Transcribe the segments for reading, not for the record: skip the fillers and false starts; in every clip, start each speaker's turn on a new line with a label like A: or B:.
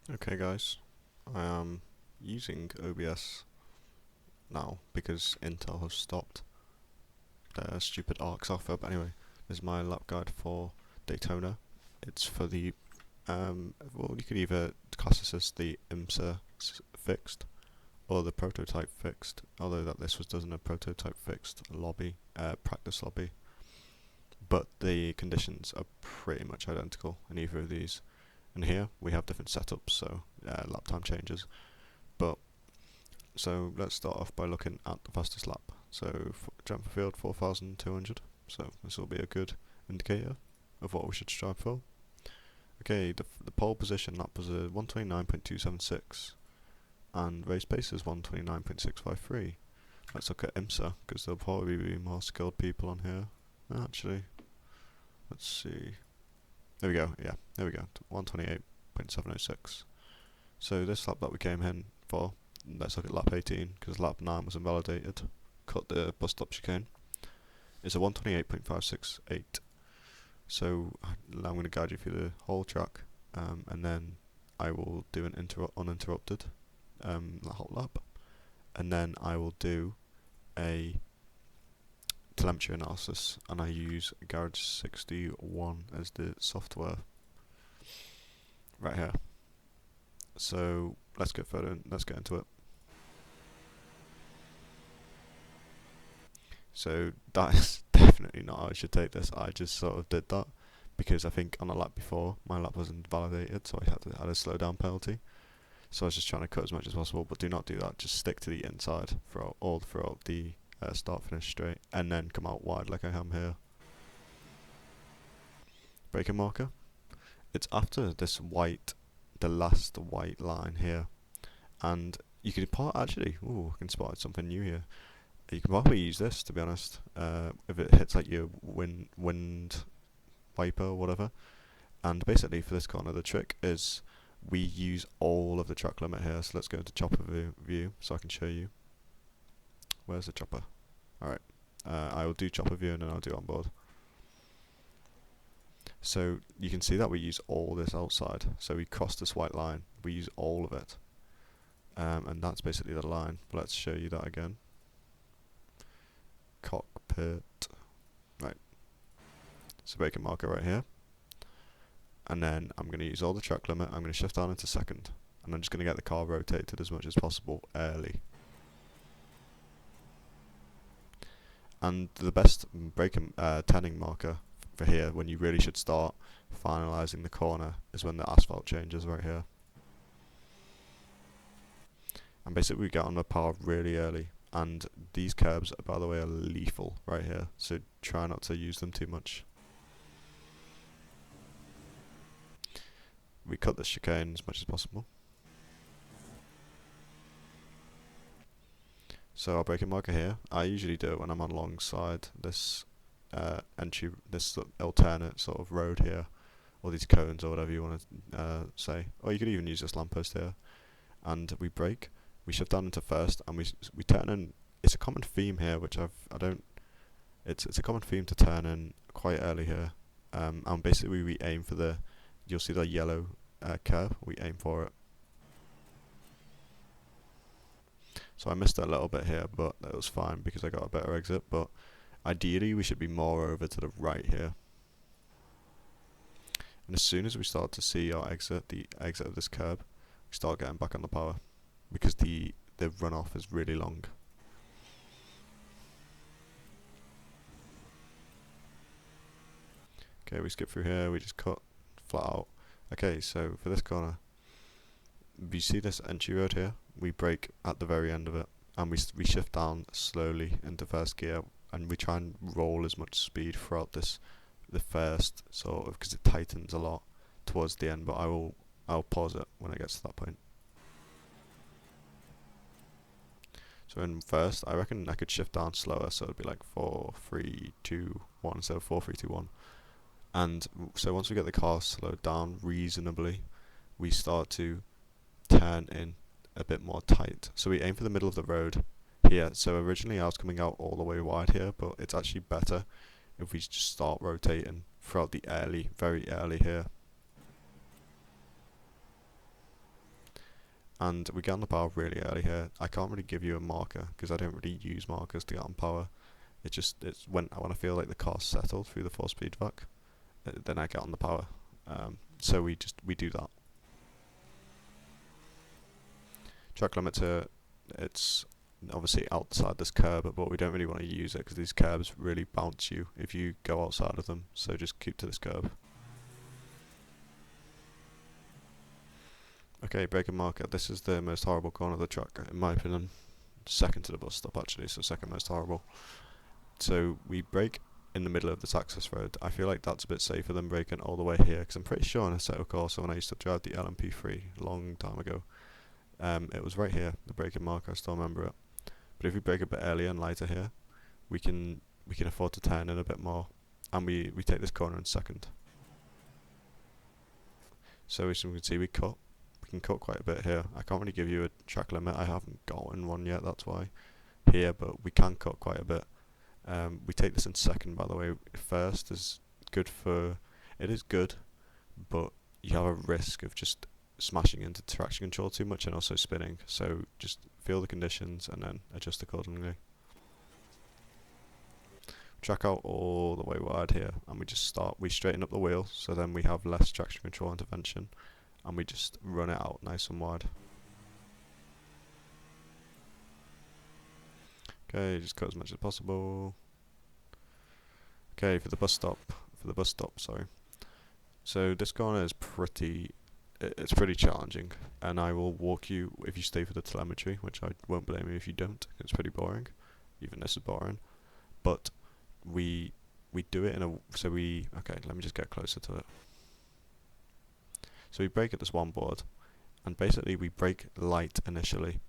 A: Okay guys, I am using OBS now because Intel has stopped their stupid ARC software, but anyway, this is my lap guide for Daytona. It's for the, well, you could either class this as the IMSA fixed or the prototype fixed, although this doesn't a prototype fixed lobby, practice lobby, but the conditions are pretty much identical in either of these. And here we have different setups, so lap time changes. But so let's start off by looking at the fastest lap. So jump for field 4,200. So this will be a good indicator of what we should strive for. Okay, the pole position lap was a 129.276, and race pace is 129.653. Let's look at IMSA because there'll probably be more skilled people on here. Actually, let's see. There we go, yeah, there we go, 128.706. So this lap that we came in for, let's look at lap 18, because lap 9 was invalidated, cut the bus stop chicane, is a 128.568. So I'm going to guide you through the whole track, and then I will do an uninterrupted whole lap, and then I will do a telemetry analysis, and I use Garage 61 as the software right here. So let's get into it. So that is definitely not how I should take this. I just sort of did that because I think on a lap before my lap wasn't validated, so I had a slow down penalty. So I was just trying to cut as much as possible, but do not do that. Just stick to the inside throughout the start finish straight, and then come out wide like I am here. Braking marker. It's after this white, the last white line here, and you can actually. Ooh, I can spot something new here. You can probably use this, to be honest, if it hits like your wind wiper or whatever. And basically for this corner, the trick is we use all of the track limit here. So let's go into chopper view so I can show you. Where's the chopper? Alright, I will do chopper view and then I'll do onboard. So you can see that we use all this outside. So we cross this white line, we use all of it. And that's basically the line. But let's show you that again. Cockpit. Right. So braking marker right here. And then I'm going to use all the track limit. I'm going to shift down into second. And I'm just going to get the car rotated as much as possible early. And the best braking turning marker for here, when you really should start finalising the corner, is when the asphalt changes right here. And basically we get on the power really early. And these curbs, by the way, are lethal right here, so try not to use them too much. We cut the chicane as much as possible. So our braking marker here, I usually do it when I'm alongside this this alternate sort of road here, or these cones or whatever you want to say. Or you could even use this lamppost here. And we brake, we shift down into first, and we turn in. It's a common theme here, which it's a common theme to turn in quite early here. And basically we aim for you'll see the yellow curve, we aim for it. So I missed a little bit here, but that was fine because I got a better exit, but ideally we should be more over to the right here. And as soon as we start to see our exit, the exit of this curb, we start getting back on the power because the runoff is really long. Okay, we skip through here, we just cut flat out. Okay, so for this corner, you see this entry road here? We brake at the very end of it, and we shift down slowly into first gear, and we try and roll as much speed throughout the first sort of, because it tightens a lot towards the end, but I'll pause it when it gets to that point. So in first, I reckon I could shift down slower, so it'd be like 4, 3, 2, 1 instead of 4, 3, 2, 1. And so once we get the car slowed down reasonably, we start to turn in a bit more tight. So we aim for the middle of the road here. So originally I was coming out all the way wide here, but it's actually better if we just start rotating throughout the very early here. and we get on the power really early here. I can't really give you a marker because I don't really use markers to get on power. It's when I feel like the car's settled through the 4-speed vac, then I get on the power. So we do that. Track limiter, it's obviously outside this curb, but we don't really want to use it because these curbs really bounce you if you go outside of them. So just keep to this curb. Okay, braking marker. This is the most horrible corner of the track, in my opinion. Second to the bus stop, actually, so second most horrible. So we brake in the middle of this access road. I feel like that's a bit safer than braking all the way here, because I'm pretty sure on a Assetto Corsa when I used to drive the LMP3 a long time ago, it was right here, the braking marker. I still remember it. But if we brake a bit earlier and lighter here, we can afford to turn in a bit more, and we take this corner in second. So as you can see, we can cut quite a bit here. I can't really give you a track limit. I haven't gotten one yet, that's why here, but we can cut quite a bit. We take this in second, by the way. First is good for, it is good, but you have a risk of just smashing into traction control too much and also spinning. So just feel the conditions and then adjust accordingly. Track out all the way wide here, and we straighten up the wheel, so then we have less traction control intervention, and we just run it out nice and wide. Okay, just cut as much as possible. Okay, for the bus stop, sorry. So this corner is it's pretty challenging, and I will walk you if you stay for the telemetry, which I won't blame you if you don't. It's pretty boring. Even this is boring, but we do it in a okay. Let me just get closer to it. So we brake at this one board, and basically we brake light initially,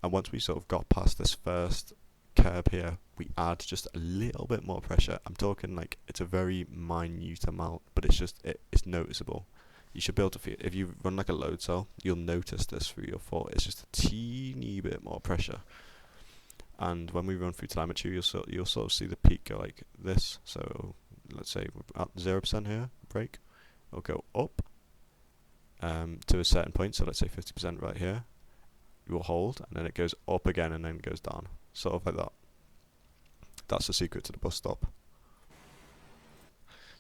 A: and once we sort of got past this first curb here, we add just a little bit more pressure. I'm talking like it's a very minute amount, but it's noticeable. You should be able to feel, if you run like a load cell, you'll notice this through your foot. It's just a teeny bit more pressure. And when we run through telemetry, you'll sort of see the peak go like this. So let's say we're at 0% here, brake, it'll go up to a certain point. So let's say 50% right here. You will hold, and then it goes up again, and then goes down, sort of like that. That's the secret to the bus stop.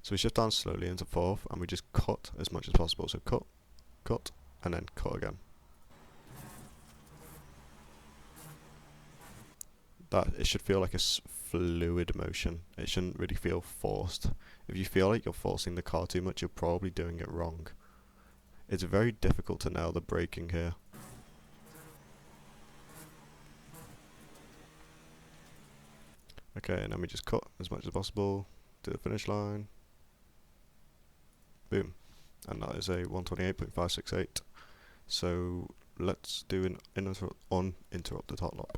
A: So we shift down slowly into fourth, and we just cut as much as possible. So cut, and then cut again. That it should feel like a fluid motion. It shouldn't really feel forced. If you feel like you're forcing the car too much, you're probably doing it wrong. It's very difficult to nail the braking here. Okay, and then we just cut as much as possible to the finish line. Boom. And that is a 128.568. So let's do an uninterrupted hot lap.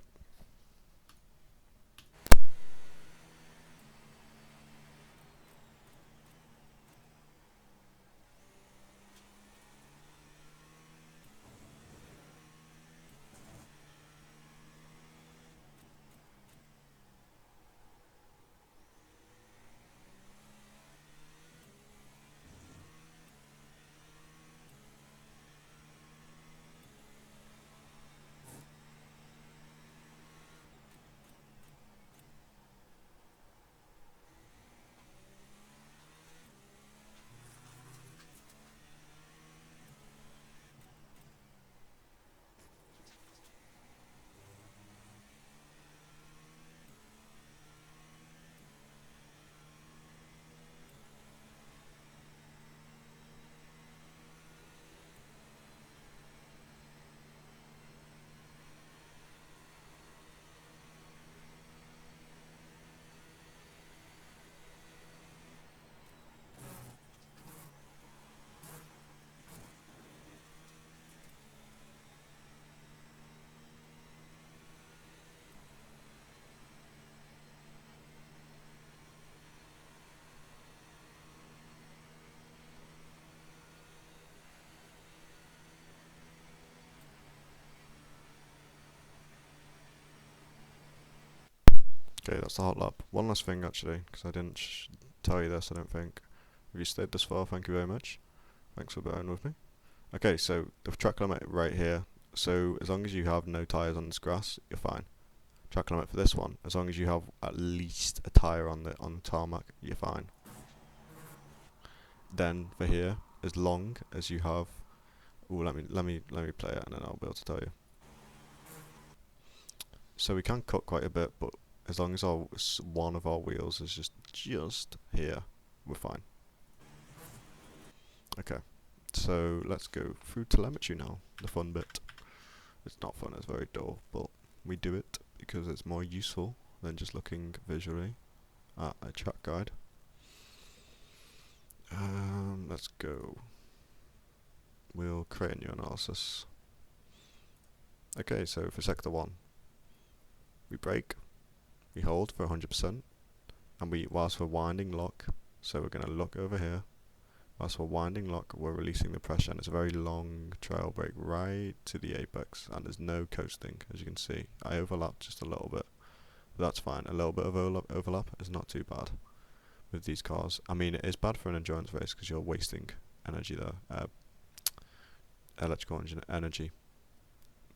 A: Okay, that's the hot lap. One last thing actually, because I didn't tell you this, I don't think. If you stayed this far, thank you very much. Thanks for bearing with me. Okay, so the track limit right here So as long as you have no tyres on this grass, you're fine. Track limit for this one, as long as you have at least a tyre on the tarmac, you're fine. Then for here, as long as you have, let me play it and then I'll be able to tell you. So we can cut quite a bit, but as long as one of our wheels is just here, we're fine. Okay, so let's go through telemetry now, the fun bit. It's not fun, it's very dull, but we do it because it's more useful than just looking visually at a track guide. Let's go. We'll create a new analysis. Okay, so for sector 1, we brake, we hold for 100%, and whilst we're winding lock, so we're going to look over here, whilst we're winding lock, we're releasing the pressure, and it's a very long trail brake right to the apex, and there's no coasting, as you can see. I overlapped just a little bit, but that's fine. A little bit of overlap is not too bad with these cars. I mean, it is bad for an endurance race because you're wasting energy there, electrical energy,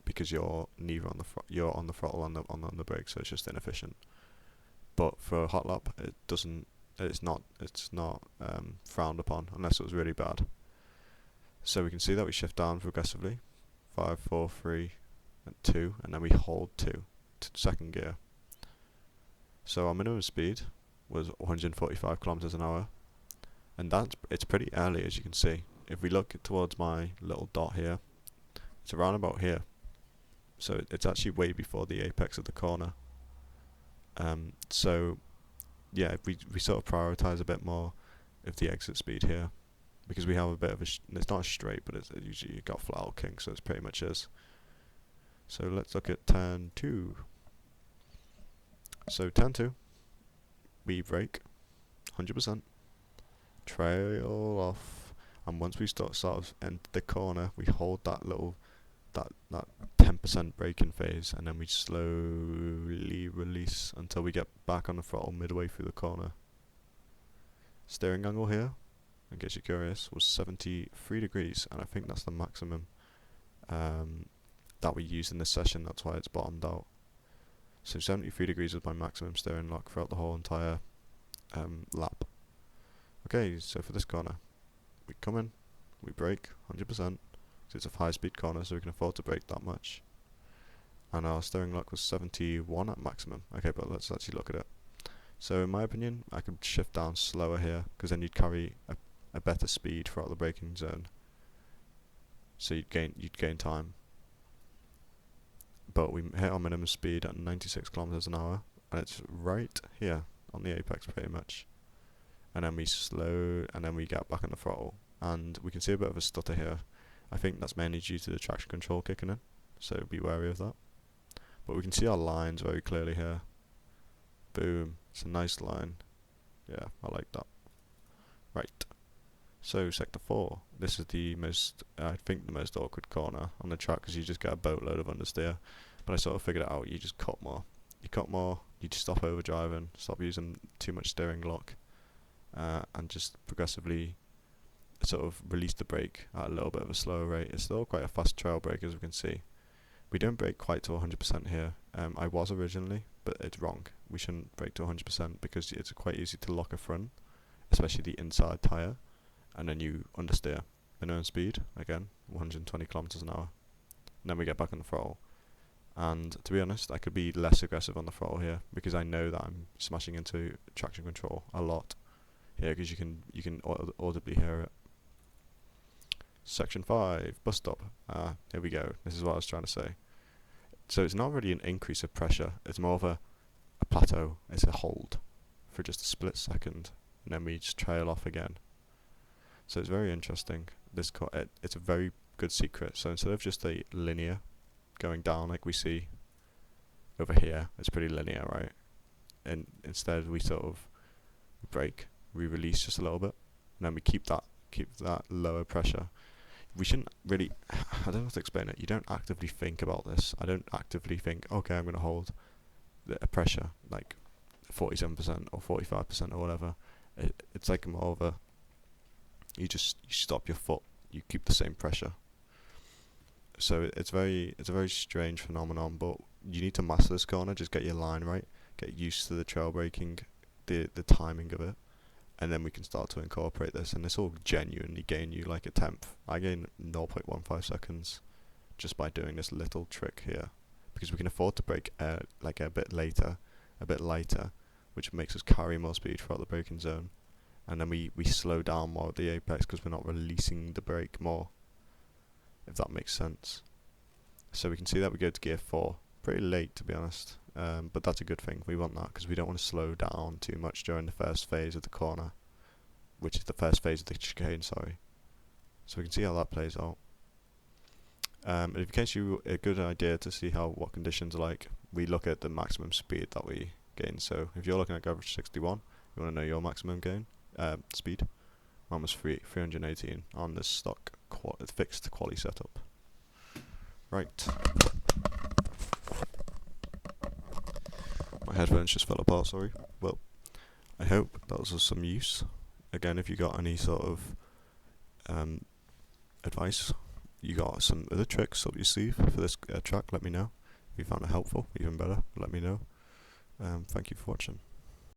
A: because you're neither on the you're on the throttle on the brake, so it's just inefficient. But for a hot lap, it's not frowned upon unless it was really bad. So we can see that we shift down progressively, 5, 4, 3, and 2, and then we hold 2 to second gear. So our minimum speed was 145 kilometers an hour, and it's pretty early, as you can see. If we look towards my little dot here, it's around about here. So it's actually way before the apex of the corner. So yeah, we sort of prioritize a bit more of the exit speed here, because we have a bit of it's not straight, but it's usually got flat out kink, so it's pretty much is. So let's look at turn 2. So turn 2, we brake 100%, trail off, and once we sort of enter the corner, we hold that little that 10% braking phase, and then we slowly release until we get back on the throttle midway through the corner. Steering angle here, in case you're curious, was 73 degrees, and I think that's the maximum that we used in this session. That's why it's bottomed out. So 73 degrees was my maximum steering lock throughout the whole entire lap. Okay, so for this corner, we come in, we brake 100%. It's a high speed corner, so we can afford to brake that much. And our steering lock was 71 at maximum. Okay, but let's actually look at it. So in my opinion, I could shift down slower here, because then you'd carry a better speed throughout the braking zone. So you'd gain time. But we hit our minimum speed at 96 kilometers an hour, and it's right here on the apex pretty much. And then we get back on the throttle, and we can see a bit of a stutter here. I think that's mainly due to the traction control kicking in, so be wary of that. But we can see our lines very clearly here. Boom, it's a nice line. Yeah, I like that. Right, so sector 4. This is the most awkward corner on the track, because you just get a boatload of understeer. But I sort of figured it out. You just cut more. You just stop overdriving, stop using too much steering lock, and just progressively sort of release the brake at a little bit of a slower rate. It's still quite a fast trail brake, as we can see. We don't brake quite to 100% here. I was originally, but it's wrong. We shouldn't brake to 100% because it's quite easy to lock a front, especially the inside tyre, and then you understeer. Minimum speed, again, 120 kilometers an hour. And then we get back on the throttle. And to be honest, I could be less aggressive on the throttle here, because I know that I'm smashing into traction control a lot here, because you can audibly hear it. Section 5, bus stop. Here we go. This is what I was trying to say. So it's not really an increase of pressure. It's more of a plateau. It's a hold for just a split second, and then we just trail off again. So it's very interesting. It's a very good secret. So instead of just a linear going down like we see over here, it's pretty linear, right? And instead we sort of brake, we release just a little bit, and then we keep that lower pressure. We shouldn't really, I don't know how to explain it. You don't actively think about this. I don't actively think, okay, I'm going to hold a pressure like 47% or 45% or whatever. It's like more of a, you stop your foot, you keep the same pressure. So it's a very strange phenomenon, but you need to master this corner. Just get your line right, get used to the trail braking, the timing of it, and then we can start to incorporate this. And this will genuinely gain you like a tenth. I gain 0.15 seconds just by doing this little trick here, because we can afford to brake like a bit later, a bit lighter, which makes us carry more speed throughout the braking zone, and then we slow down more at the apex because we're not releasing the brake more, if that makes sense. So we can see that we go to gear 4 pretty late, to be honest, but that's a good thing. We want that because we don't want to slow down too much during the first phase of the corner, which is the first phase of the chicane, sorry. So we can see how that plays out. In case you a good idea to see what conditions are like, we look at the maximum speed that we gain. So if you're looking at average 61, you want to know your maximum gain speed. Mine was 318 on this stock fixed quali setup. Right. My headphones just fell apart, sorry. Well, I hope that was of some use. Again, if you got any sort of advice, you got some other tricks up your sleeve for this track, let me know. If you found it helpful, even better, let me know. Thank you for watching.